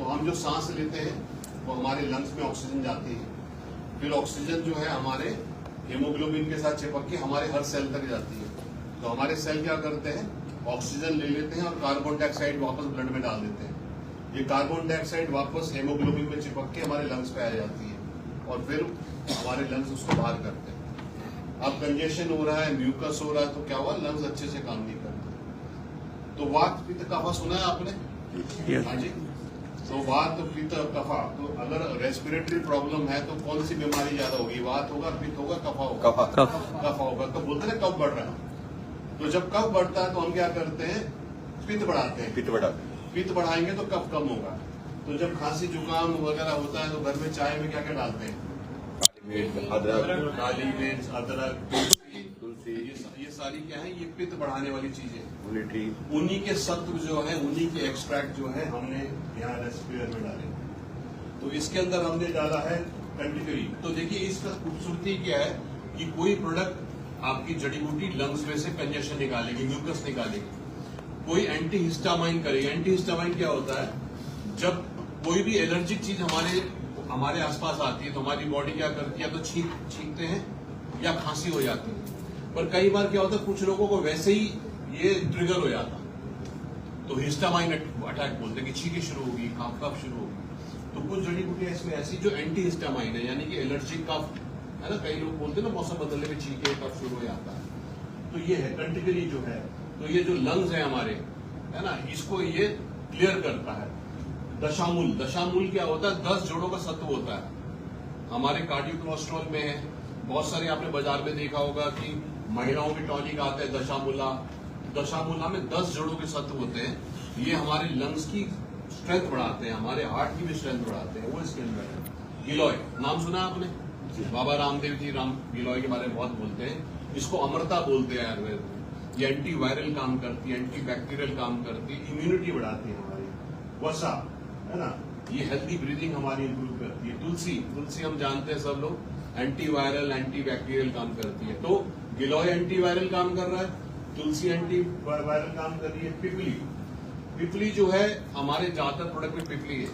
तो हम जो सांस लेते हैं वो हमारे लंग्स में ऑक्सीजन जाती है, फिर ऑक्सीजन जो है हमारे हेमोग्लोबिन के साथ चिपक के हमारे हर सेल तक जाती है। तो हमारे सेल क्या करते हैं, ऑक्सीजन ले लेते हैं और कार्बन डाइऑक्साइड वापस ब्लड में डाल देते हैं। ये कार्बन डाइऑक्साइड वापस हेमोग्लोबिन में चिपक के हमारे लंग्स पे आ जाती है और फिर हमारे लंग्स उसको बाहर करते हैं। अब कंजेशन हो रहा है, म्यूकस हो रहा है, तो क्या हुआ, लंग्स अच्छे से काम नहीं करते। तो वात पित्त कफा सुना है आपने? हाँ जी। तो वात पित्त कफा, तो अगर रेस्पिरेटरी प्रॉब्लम है तो कौन सी बीमारी ज्यादा होगी, वात होगा, पित्त होगा, कफा होगा? कफा होगा। तो बोलते हैं कफ बढ़ रहा है। तो जब कफ बढ़ता है तो हम क्या करते हैं, पित्त बढ़ाते हैं। पित्त बढ़ाएंगे तो कफ कम होगा। तो जब खांसी जुकाम वगैरह होता है तो घर में चाय में क्या क्या डालते हैं, अदरक, काली मिर्च, अदरक, तुलसी, ये सारी क्या है, ये पित्त बढ़ाने वाली चीजें। उन्हीं के सत्व जो है, उन्हीं के एक्सट्रैक्ट जो है हमने यहाँ रेसिपी में डाले। तो इसके अंदर हमने डाला है कंटिकरी। तो देखिए इसका खूबसूरती क्या है कि कोई प्रोडक्ट आपकी जड़ी बूटी लंग्स में से कंजेशन निकालेगी, म्यूकस निकालेगी। कोई एंटी हिस्टामाइन करेगी। एंटी हिस्टामाइन क्या होता है, जब कोई भी एलर्जिक चीज हमारे आसपास आती है तो हमारी बॉडी क्या करती है, या तो छींकते हैं या खांसी हो जाती है। पर कई बार क्या होता है, कुछ लोगों को वैसे ही ये ट्रिगर हो जाता है तो हिस्टामाइन अटैक बोलते हैं कि छींके शुरू होगी, कफ शुरू होगी। तो कुछ जड़ी बूटियां इसमें ऐसी जो एंटी हिस्टामाइन है, यानी कि एलर्जिक कफ है ना, कई लोग बोलते हैं ना मौसम बदलने में छींके कफ शुरू हो जाता है। तो ये है कंटिकरी जो है। तो ये जो लंग्स है हमारे, है ना, इसको ये क्लियर करता है। दशामूल क्या होता है, 10 जोड़ों का सत्व होता है। हमारे कार्डियो कोलेस्ट्रॉल में है, बहुत सारे आपने बाजार में देखा होगा कि महिलाओं के टॉनिक आते हैं दशामूला में 10 जोड़ों के सत्व होते हैं। ये हमारे लंग्स की स्ट्रेंथ बढ़ाते हैं, हमारे हार्ट की भी स्ट्रेंथ बढ़ाते हैं। वो इसके अंदर है। गिलोय नाम सुना आपने? बाबा रामदेव जी गिलोय के बारे में बहुत बोलते हैं। इसको अमृता बोलते हैं आयुर्वेद में। ये एंटी वायरल काम करती है, एंटी बैक्टीरियल काम करती है, इम्यूनिटी बढ़ाती है हमारी। वसा है ना, ये हेल्थी ब्रीदिंग हमारी इंप्रूव करती है। तुलसी हम जानते हैं सब लोग, एंटी वायरल एंटी बैक्टीरियल काम करती है। तो गिलोय एंटी वायरल काम कर रहा है, तुलसी एंटी वायरल काम कर रही है। पिपली जो है हमारे ज्यादातर प्रोडक्ट में पिपली है।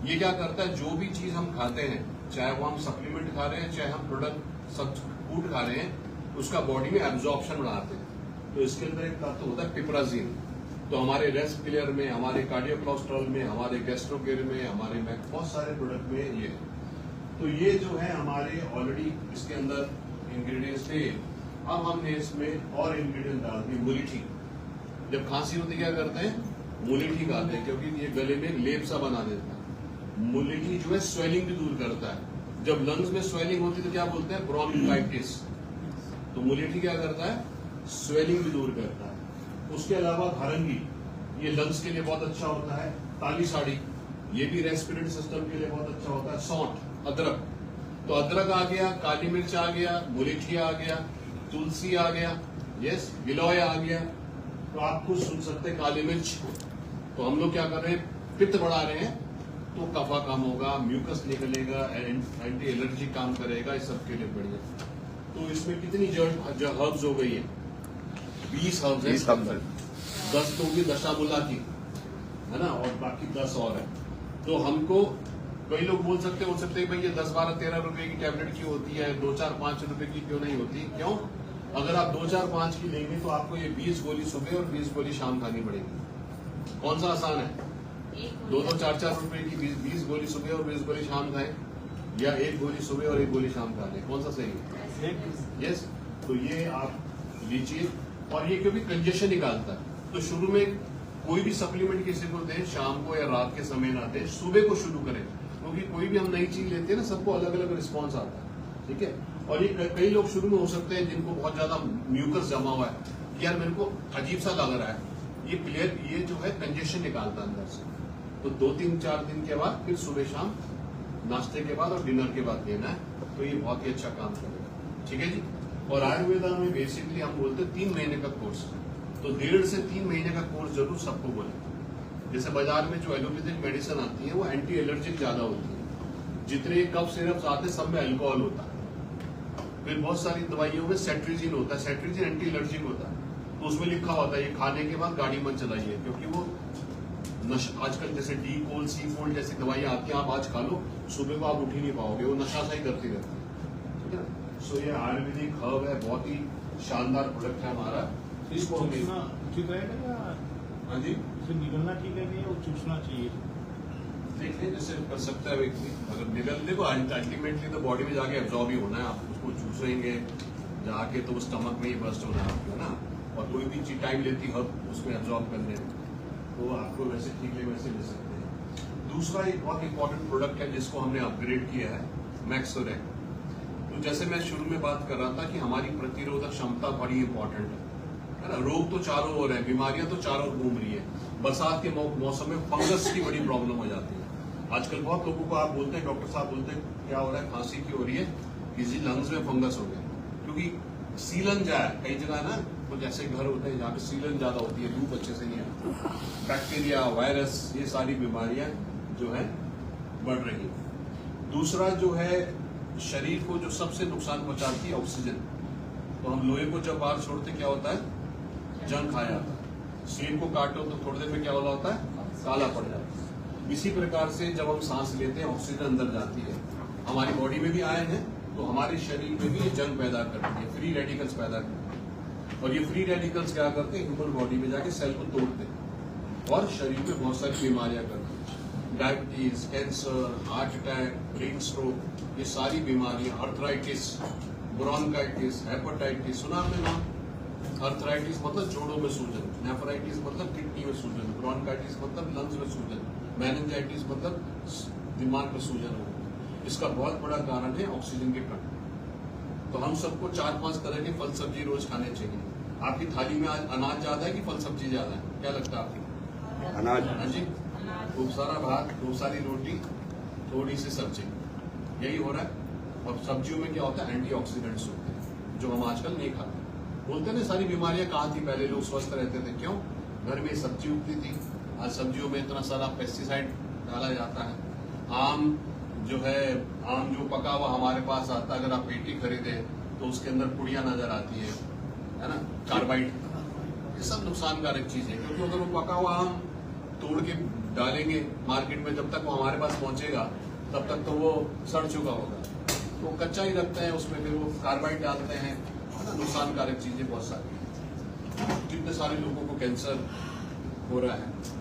ये क्या करता है, जो भी चीज हम खाते हैं, चाहे वो हम सप्लीमेंट खा रहे हैं, चाहे हम प्रोडक्ट फूड खा रहे हैं, उसका बॉडी में एब्जॉर्प्शन बढ़ाते हैं। तो इसके अंदर एक तत्व होता है पिपराजीन। तो हमारे रेस्ट क्लियर में, हमारे कार्डियो कोलेस्ट्रॉल में, हमारे गैस्ट्रोकेयर में, हमारे बहुत सारे प्रोडक्ट में ये। तो ये जो है हमारे ऑलरेडी इसके अंदर इंग्रेडिएंट्स थे। अब हमने इसमें और इंग्रेडिएंट डाल दिए। मुलीठी, जब खांसी होती क्या करते हैं, मुलीठी खाते हैं, क्योंकि ये गले में लेप सा बना देता है। मुलीठी जो है स्वेलिंग भी दूर करता है। जब लंग्स में स्वेलिंग होती है तो क्या बोलते हैं, ब्रोंकाइटिस। तो मुलीठी क्या करता है, स्वेलिंग भी दूर करता है। उसके अलावा भरंगी, ये लंग्स के लिए बहुत अच्छा होता है। ताली साड़ी, ये भी रेस्पिरेटरी सिस्टम के लिए बहुत अच्छा होता है। सौंठ, अदरक, तो अदरक आ गया, काली मिर्च आ गया, मुलीठी आ गया, तुलसी आ गया, यस, गिलोय आ गया। तो आप कुछ सुन सकते हैं काली मिर्च। तो हम लोग क्या कर रहे हैं, पित्त बढ़ा रहे हैं, तो कफा कम होगा, म्यूकस निकलेगा, एंटी एलर्जी काम करेगा, इस सब के लिए बढ़िया। तो इसमें कितनी हर्ब्स हो गई है, 20 हर्ब्स है। 10 तो होगी दशामूला की, है ना, और बाकी 10 और है। तो हमको कई लोग बोल सकते हैं भाई ये 10, 12, 13 रुपए की टैबलेट क्यों होती है, 2, 4, 5 रुपए की क्यों नहीं होती? क्यों? अगर आप 2, 4, 5 की लेंगे तो आपको ये 20 गोली सुबह और 20 गोली शाम खानी पड़ेगी। कौन सा आसान है? 2, 4, 4 रुपए की 20 गोली सुबह और 20 गोली शाम खाएं, या 1 गोली सुबह और 1 गोली शाम खा लें, कौन सा सही है? यस। तो ये आप लीजिए, और ये क्योंकि कंजेशन निकालता है। तो शुरू में कोई भी सप्लीमेंट किसी को दें, शाम को या रात के समय ना दें, सुबह को शुरू करें, क्योंकि कोई भी हम नई चीज लेते हैं ना, सबको अलग अलग रिस्पॉन्स आता है, ठीक है। और ये कई लोग शुरू में हो सकते हैं जिनको बहुत ज्यादा म्यूकस जमा हुआ है, कि यार मेरे को अजीब सा लग रहा है, ये क्लियर, ये जो है कंजेशन निकालता है अंदर से। तो 2, 3, 4 दिन के बाद फिर सुबह शाम नाश्ते के बाद और डिनर के बाद लेना है, तो ये बहुत ही अच्छा काम करेगा, ठीक है जी। और आयुर्वेदा में बेसिकली हम बोलते हैं 3 महीने का कोर्स, तो 1.5 से 3 महीने का कोर्स जरूर सबको बोले। जैसे बाजार में जो एलोपैथिक मेडिसिन आती है वो एंटी एलर्जिक ज्यादा होती है। जितने कफ सिरप्स आते हैं सब में अल्कोहल होता है। फिर बहुत सारी दवाइयों में सेट्रिजिन होता है, सेट्रिजिन एंटी एलर्जिक होता है। तो उसमें लिखा होता है ये खाने के बाद गाड़ी मत चलाइए, क्योंकि वो नशा आजकल जैसे डी कोल सी फोल्ड जैसी दवाइयां आती हैं, आप आज खा लो, सुबह को आप उठ ही नहीं पाओगे, वो नशा सा ही करती रहती है, ठीक है ना। सो ये आयुर्वेदिक हर्ब है, बहुत ही शानदार प्रोडक्ट है हमारा। इसको हम उचित रहेगा या हाँ जी इसे निगलना ठीक है या चूसना चाहिए? देखिए जैसे कर सकता है व्यक्ति, अगर निगल देखो अल्टीमेटली तो बॉडी में जाके एब्जॉर्ब ही होना है, आप उसको चूसेंगे जाके तो स्टमक में ही बस्ट होना है आपको, है ना। और कोई भी चीज टाइम लेती है उसमें एब्जॉर्ब करने में, तो आपको वैसे ठीक ले वैसे ले सकते हैं। दूसरा एक बहुत इंपॉर्टेंट प्रोडक्ट है जिसको हमने अपग्रेड किया है, मैक्सोरेक। तो जैसे मैं शुरू में बात कर रहा था कि हमारी प्रतिरोधक क्षमता बड़ी इंपॉर्टेंट है ना। रोग तो चारों ओर है, बीमारियां तो चारों ओर घूम रही है। बरसात के मौसम में फंगस की बड़ी प्रॉब्लम हो जाती है। आजकल बहुत लोगों को आप बोलते हैं, डॉक्टर साहब बोलते हैं क्या हो रहा है, खांसी क्यों हो रही है, किसी लंग्स में फंगस हो गया, क्योंकि सीलन जाए कई जगह ना, कुछ ऐसे घर होते हैं जहाँ पे सीलन ज्यादा होती है, धूप अच्छे से नहीं आती, बैक्टीरिया वायरस ये सारी बीमारियां जो है बढ़ रही है। दूसरा जो है शरीर को जो सबसे नुकसान पहुंचाती है ऑक्सीजन। तो हम लोहे को जब बाहर छोड़ते क्या होता है, जंग खा जाता है। सेब को काटो तो थोड़ी देर में क्या होता है, काला पड़ जाता है। इसी प्रकार से जब हम सांस लेते हैं ऑक्सीजन अंदर जाती है, हमारी बॉडी में भी आयन है, तो हमारे शरीर में भी ये जंग पैदा करती है, फ्री रेडिकल्स पैदा करती है। और ये फ्री रेडिकल्स क्या करते हैं, ह्यूमन बॉडी में जाके सेल को तोड़ते हैं और शरीर में बहुत सारी बीमारियां करते हैं, diabetes, cancer, heart attack, brain stroke, ये सारी बीमारियां, अर्थराइटिस, ब्रोंकाइटिस, हेपेटाइटिस, सुना आपने नाम? अर्थराइटिस मतलब जोड़ों में सूजन, नेफ्राइटिस मतलब किडनी में सूजन, ब्रोंकाइटिस मतलब लंग्स में सूजन, मेनिंजाइटिस मतलब दिमाग में सूजन हो। इसका बहुत बड़ा कारण है ऑक्सीजन की कमी। तो हम सबको 4-5 तरह के फल सब्जी रोज खाने चाहिए। आपकी थाली में आज अनाज ज्यादा है कि फल सब्जी ज्यादा है, क्या लगता है आपको? अनाज। हाँ जी, खूब सारा भात, खूब सारी रोटी, थोड़ी सी सब्जी, यही हो रहा है। और सब्जियों में क्या होता है, एंटीऑक्सीडेंट्स होते हैं जो हम आजकल नहीं खाते। बोलते हैं ना सारी बीमारियां कहाँ थी, पहले लोग स्वस्थ रहते थे, क्यों? घर में सब्जी उगती थी। आज सब्जियों में इतना सारा पेस्टिसाइड डाला जाता है। आम जो है, आम जो पका हुआ हमारे पास आता है, अगर आप पेटी खरीदे तो उसके अंदर पुड़िया नजर आती है ना, कार्बाइड। ये सब नुकसानकारक चीज है, क्योंकि अगर वो पका हुआ आम तोड़ के डालेंगे मार्केट में, जब तक वो हमारे पास पहुंचेगा तब तक तो वो सड़ चुका होगा। तो कच्चा ही रखते हैं, उसमें फिर वो कार्बाइड डालते हैं, है ना, नुकसानकारक चीजें बहुत सारी। कितने सारे लोगों को कैंसर हो रहा है।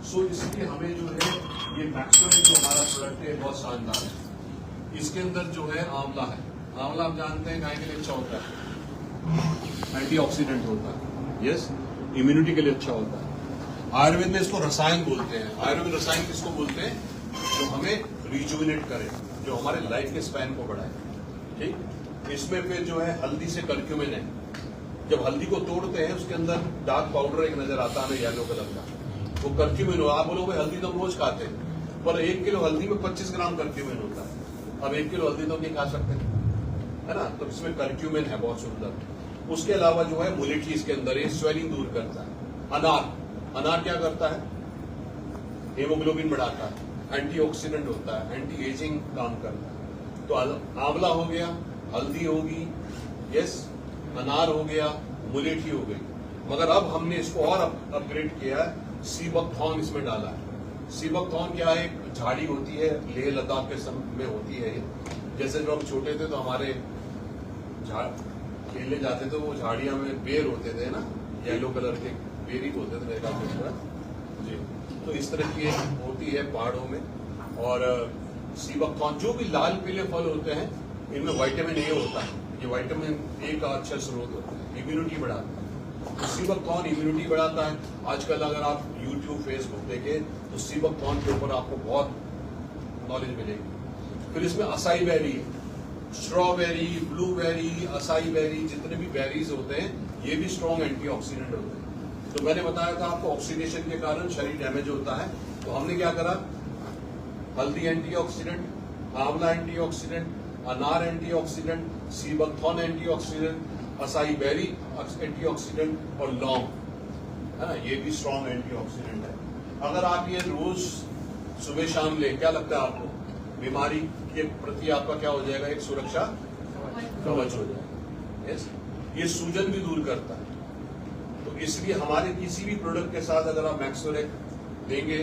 सो इसलिए हमें जो है ये मैक्सोरेक जो हमारा प्रोडक्ट है बहुत शानदार है। इसके अंदर जो है आंवला है। आंवला आप जानते हैं गाय के लिए अच्छा होता है, एंटीऑक्सीडेंट होता है, यस, इम्यूनिटी के लिए अच्छा होता है। आयुर्वेद में इसको रसायन बोलते हैं। आयुर्वेद रसायन किसको बोलते हैं, जो हमें रिजुविनेट करे, जो हमारे लाइफ के स्पैन को बढ़ाए, ठीक। इसमें फिर जो है हल्दी से कर्क्यूमिन है। जब हल्दी को तोड़ते हैं उसके अंदर डार्क पाउडर एक नजर आता है येलो कलर का, वो कर्क्यूमिन हो। आप बोलोगे हल्दी तो हम रोज खाते हैं, पर 1 किलो हल्दी में 25 ग्राम कर्क्यूमिन होता है। अब 1 किलो हल्दी तो नहीं खा सकते, है ना, तो इसमें कर्क्यूमिन है बहुत सुंदर। उसके अलावा जो है मुलेठी इसके अंदर है, स्वेलिंग दूर करता है। अनार, अनार क्या करता है, हेमोग्लोबिन बढ़ाता है, एंटीऑक्सीडेंट होता है, एंटी एजिंग काम करता है। तो आंवला हो गया, हल्दी होगी, यस, अनार हो गया, मुलेठी हो गई। मगर अब हमने इसको और अपग्रेड किया है, सीबकथॉर्न इसमें डाला है। सीबकथॉर्न क्या है, एक झाड़ी होती है, लेह लद्दाख के समय में होती है। जैसे जब हम छोटे थे तो हमारे खेलने जाते थे, वो झाड़ियां में बेर होते थे ना, येलो कलर के बेर ही होते थे मेरे ख्याल से जी। तो इस तरह की होती है पहाड़ों में। और सीबकथॉर्न, जो भी लाल पीले फल होते हैं, इनमें विटामिन ए होता है। ये विटामिन ए का अच्छा स्रोत होता है, इम्यूनिटी बढ़ाता है। तो सीबकथॉर्न इम्यूनिटी बढ़ाता है। आजकल अगर आप यूट्यूब फेसबुक देखें तो सीबकथॉर्न के ऊपर आपको बहुत नॉलेज मिलेगी। फिर इसमें acai berry, strawberry, blueberry, acai berry, जितने भी बेरीज होते हैं ये भी स्ट्रॉन्ग एंटीऑक्सीडेंट होते हैं। तो मैंने बताया था आपको ऑक्सीडेशन के कारण शरीर डैमेज होता है, तो हमने क्या करा, हल्दी एंटीऑक्सीडेंट, आंवला एंटीऑक्सीडेंट, अनार antioxidant, sea buckthorn antioxidant, acai berry antioxidant और लौंग, है ना, ये भी स्ट्रॉन्ग एंटीऑक्सीडेंट है। अगर आप ये रोज सुबह शाम ले, क्या लगता है आपको, बीमारी के प्रति आपका क्या हो जाएगा, एक सुरक्षा कवच हो जाएगा। यस, ये सूजन भी दूर करता है। तो इसलिए हमारे किसी भी प्रोडक्ट के साथ अगर आप मैक्सोरेक देंगे,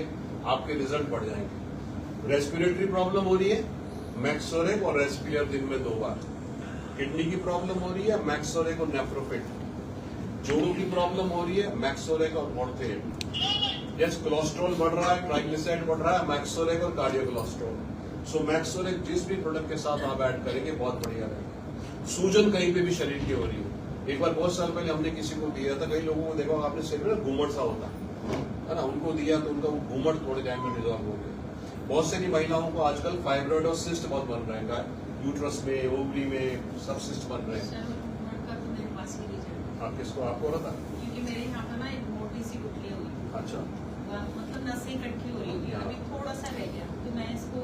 आपके रिजल्ट बढ़ जाएंगे। रेस्पिरेटरी प्रॉब्लम हो रही है, मैक्सोरेक और रेस्पियर दिन में 2 बार। किडनी की प्रॉब्लम हो रही है, मैक्सोरेक और नेफ्रोफिट। जोड़ों की प्रॉब्लम हो रही है, मैक्सोरेक और मॉर्थेट। यस, कोलेस्ट्रॉल बढ़ रहा है, ट्राइग्लिसराइड बढ़ रहा है, मैक्सोरेक और कार्डियो कोलेस्ट्रॉल। सो मैक्सोरेक जिस भी प्रोडक्ट के साथ आप ऐड करेंगे बहुत बढ़िया रहेगा। सूजन कहीं पे भी शरीर की हो रही है, एक बार बहुत साल पहले हमने किसी को दिया था, कई लोगों को देखा आपने शरीर में घूमट सा होता है ना, उनको दिया तो उनका वो घूमट थोड़े टाइम में रिजॉल्व हो गया। बहुत सारी महिलाओं को आजकल फाइब्रॉइड और सिस्ट बहुत बन रहे हैं, यूट्रस में, ओवरी में सब सिस्ट बन रहे हैं। आप किसको, आपको हो रहा था? क्योंकि मेरे यहाँ पे ना एक मोटी सी गुठली हुई, अच्छा, मतलब नसें इकट्ठी हो रही थी, अभी थोड़ा सा रह गया, तो मैं इसको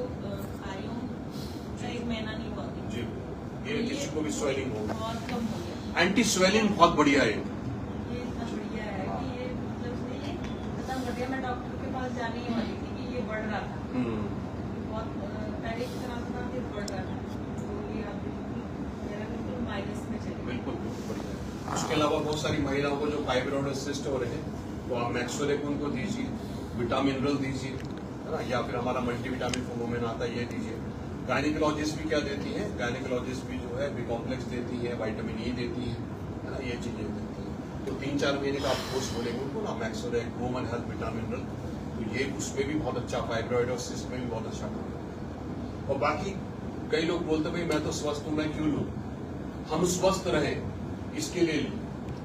खा रही हूँ, 1 महीना नहीं हुआ अभी। जी, ये किसी को भी स्वेलिंग हो, बहुत कम हो गया। एंटी स्वेलिंग बहुत बढ़िया है। ये इतना बढ़िया है कि ये मतलब ये खत्म कर दिया। मैं डॉक्टर के पास जाने ही वाली थी कि ये बढ़ रहा था, बहुत पहले की तरह था, फिर बढ़ रहा था, तो ये अब मेरा बिल्कुल माइनस में चले गया। बिल्कुल बढ़िया है। उसके अलावा बहुत सारी महिलाओं को जो फाइब्रॉइड और सिस्ट हो रहे हैं, तो आप मैक्सोरेक उनको दीजिए, विटामिन मिनरल दीजिए, है ना, या फिर हमारा मल्टीविटामिन फोमोमेन आता है, ये दीजिए। गायनिकोलॉजिस्ट भी क्या देती है, गायनिकोलॉजिस्ट भी जो है बी कॉम्प्लेक्स देती है, विटामिन ई देती है ना, ये चीजें देती है। तो 3-4 महीने का आप कोर्स बोलेंगे उनको ना, मैक्सोरेक, वुमन हेल्थ, विटामिन मिनरल, तो ये उसमें भी बहुत अच्छा, फाइब्रॉइड और सिस्ट में भी बहुत अच्छा काम है। और बाकी कई लोग बोलते भाई मैं तो स्वस्थ हूं, मैं क्यों लूं? हम स्वस्थ रहें इसके लिए ली।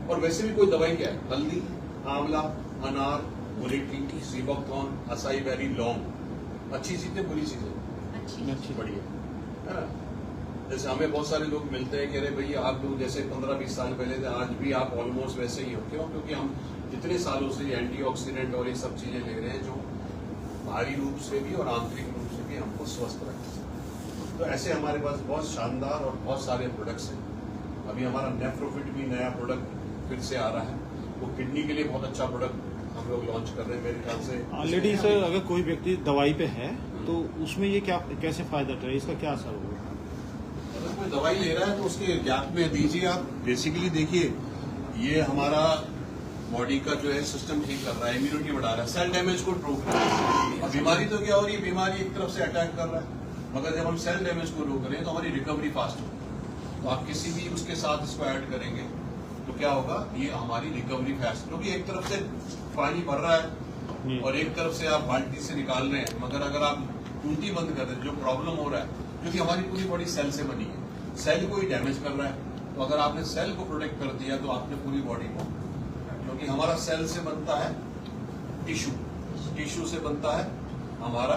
और वैसे भी कोई दवाई क्या है, हल्दी, आंवला, अनार, मुलेठी, सीबकथॉर्न, असाई बेरी, लौंग, अच्छी चीजें, बुरी चीजें, अच्छी बढ़िया, है ना। जैसे हमें बहुत सारे लोग मिलते हैं कि अरे भैया आप लोग जैसे 15-20 साल पहले थे, आज भी आप ऑलमोस्ट वैसे ही हो। क्यों? क्योंकि हम इतने सालों से एंटीऑक्सीडेंट और ये सब चीजें ले रहे हैं जो बाहरी रूप से भी और आंतरिक रूप से भी हमको स्वस्थ रखते हैं। तो ऐसे हमारे पास बहुत शानदार और बहुत सारे प्रोडक्ट्स हैं। अभी हमारा नेफ्रोफिट भी नया प्रोडक्ट फिर से आ रहा है, वो किडनी के लिए बहुत अच्छा प्रोडक्ट हम लोग लॉन्च कर रहे हैं मेरे ख्याल से। ऑलरेडी सर अगर कोई व्यक्ति दवाई पे है तो उसमें ये क्या कैसे फायदा करे, इसका क्या असर होगा? अगर कोई दवाई ले रहा है तो उसके गैप में दीजिए आप। बेसिकली देखिए, ये हमारा बॉडी का जो है सिस्टम ठीक कर रहा है, इम्यूनिटी बढ़ा रहा है, सेल डैमेज को रोक रहा है। अब बीमारी तो क्या हो रही है, बीमारी एक तरफ से अटैक कर रहा है, मगर जब हम सेल डैमेज को रोक रहे हैं तो हमारी रिकवरी फास्ट होगी। तो आप किसी भी उसके साथ इसको ऐड करेंगे तो क्या होगा, ये हमारी रिकवरी फास्ट, क्योंकि एक तरफ से पानी भर रहा है और एक तरफ से आप बाल्टी से निकाल रहे हैं, मगर अगर आप टूटी बंद कर दें, जो प्रॉब्लम हो रहा है, क्योंकि हमारी पूरी बॉडी सेल से बनी है, सेल को ही डैमेज कर रहा है, तो अगर आपने सेल को प्रोटेक्ट कर दिया तो आपने पूरी बॉडी को, क्योंकि हमारा सेल से बनता है टिश्यू, टिश्यू से बनता है हमारा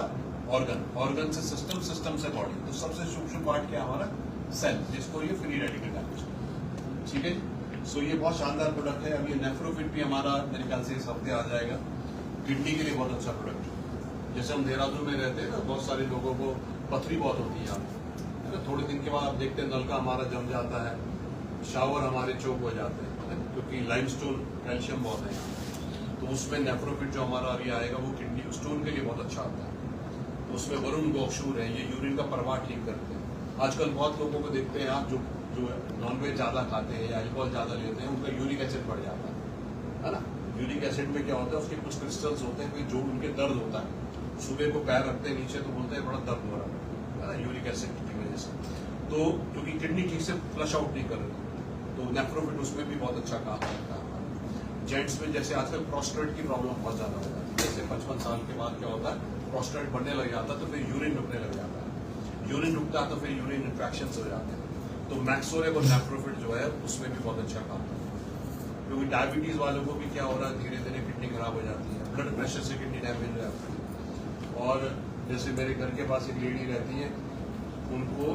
ऑर्गन, ऑर्गन से सिस्टम, सिस्टम से बॉडी, तो सबसे सूक्ष्म पार्ट क्या है हमारा सेल, जिसको ये फ्री रेडिकल डैमेज, ठीक है। सो ये बहुत शानदार प्रोडक्ट है। अब ये नेफ्रोफिट भी हमारा मेरे ख्याल से इस हफ्ते आ जाएगा। किडनी के लिए बहुत अच्छा प्रोडक्ट है। जैसे हम देहरादून में रहते हैं ना, बहुत सारे लोगों को पथरी बहुत होती है यहाँ पे, थोड़े दिन के बाद आप देखते हैं नलका हमारा जम जाता है, शावर हमारे चोक हो जाते हैं, क्योंकि लाइमस्टोन कैल्शियम बहुत है यहाँ, तो उसमें नेफ्रोफिट जो हमारा अभी आएगा वो किडनी स्टोन के लिए बहुत अच्छा आता है। तो उसमें वरुण गोक्षूर है, ये यूरिन का प्रवाह ठीक करते हैं। आजकल बहुत लोगों को देखते हैं आप जो नॉनवेज ज्यादा खाते हैं या अल्कोहल ज्यादा लेते हैं, उनका यूरिक एसिड बढ़ जाता है ना। यूरिक एसिड में क्या होता है, उसके कुछ क्रिस्टल्स होते हैं, जो उनके दर्द होता है, सुबह को पैर रखते हैं नीचे तो बोलते हैं बड़ा दर्द हो रहा है ना, यूरिक एसिड की वजह से। तो क्योंकि किडनी ठीक से फ्लश आउट नहीं कर रही, तो नेफ्रोफिट उसमें भी बहुत अच्छा काम करता है। जेंट्स में जैसे आजकल प्रोस्टेट की प्रॉब्लम बहुत ज्यादा हो जाती है, जैसे 55 साल के बाद क्या होता है, प्रोस्टेट बढ़ने लग जाता है, तो फिर यूरिन रुकने लग जाता है, यूरिन रुकता है तो फिर यूरिन इन्फेक्शन हो जाते हैं। तो मैक्सोरेक और नेफ्रोफिट जो है उसमें भी बहुत अच्छा काम करता है, क्योंकि डायबिटीज वालों को भी क्या हो रहा है, धीरे धीरे किडनी खराब हो जाती है, ब्लड प्रेशर से किडनी डैमेज हो जाती है। और जैसे मेरे घर के पास एक लेडी रहती है, उनको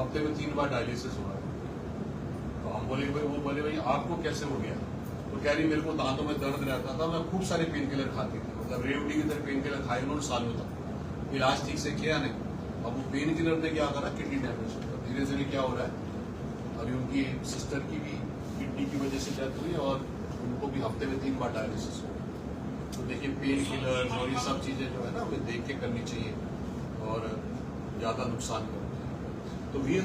हफ्ते में 3 बार डायलिसिस हो रहा है। तो हम बोले भाई, वो बोले भाई आपको कैसे हो गया? तो कह रही मेरे को दांतों में दर्द रहता था, मैं खूब सारे पेन किलर खाती थी, मतलब रेवडी की तरह पेन किलर खाए उन्होंने सालों तक, इलाज ठीक से किया नहीं। अब वो पेन किलर ने क्या करा, किडनी डैमेज हो गया। धीरे धीरे क्या हो रहा है, अभी उनकी सिस्टर की भी किडनी की वजह से डेथ हुई और उनको भी हफ्ते में 3 बार डायलिसिस हो गया। तो देखिए पेन किलर और ये सब चीजें जो है ना, हमें देख के करनी चाहिए और ज्यादा नुकसान करती है। तो वी